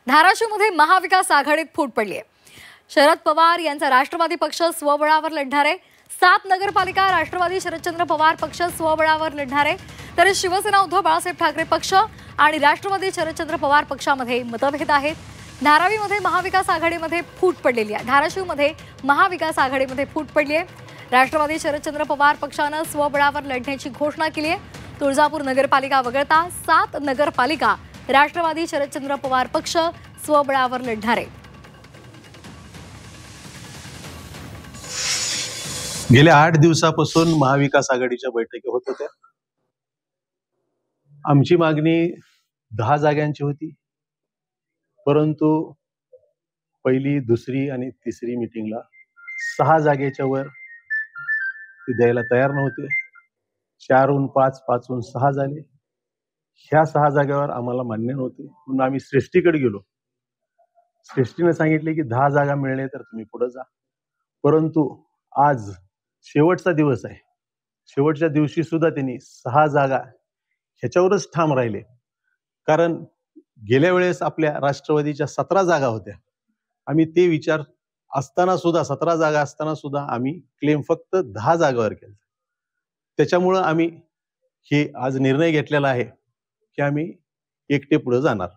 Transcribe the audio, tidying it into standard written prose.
धाराशिवमध्ये महाविकास आघाडीत फूट पडली आहे. शरद पवार यांचा राष्ट्रवादी पक्ष स्वबळावर लढणार आहे. 7 नगरपालिका राष्ट्रवादी शरदचंद्र पवार पक्ष स्वबळावर लढणार आहे. तर शिवसेना उद्धव बाळासाहेब ठाकरे पक्ष आणि राष्ट्रवादी शरदचंद्र पवार पक्षामध्ये मतभेद आहेत. धारावीमध्ये महाविकास आघाडीमध्ये फूट पडलेली आहे. धाराशिवमध्ये महाविकास आघाडीमध्ये फूट पडली आहे. राष्ट्रवादी शरदचंद्र पवार पक्षानं स्वबळावर लढण्याची घोषणा केली आहे. तुळजापूर नगरपालिका वगळता 7 नगरपालिका राष्ट्रवादी शरदचंद्र पवार पक्ष स्वबळावर लढणार आहे. गेल्या 8 दिवसापासून महाविकास आघाडीच्या बैठकी होत होत्या. आमची मागणी 10 जागांची होती, परंतु पहिली, दुसरी आणि तिसरी मीटिंगला 6 जागेच्या वर ते द्यायला तयार नव्हते. 4हून 5, 5हून 6 झाले. ह्या 6 जागेवर आम्हाला मान्य नव्हते, म्हणून आम्ही श्रेष्ठीकडे गेलो. श्रेष्ठीने सांगितले की 10 जागा मिळले तर तुम्ही पुढे जा. परंतु आज शेवटचा दिवस आहे. शेवटच्या दिवशी सुद्धा त्यांनी 6 जागा ह्याच्यावरच ठाम राहिले. कारण गेल्या वेळेस आपल्या राष्ट्रवादीच्या 17 जागा होत्या. आम्ही ते विचार असताना सुद्धा 17 जागा असताना सुद्धा आम्ही क्लेम फक्त 10 जागावर केला. त्याच्यामुळं आम्ही हे आज निर्णय घेतलेला आहे की आम्ही एकटे पुढे जाणार.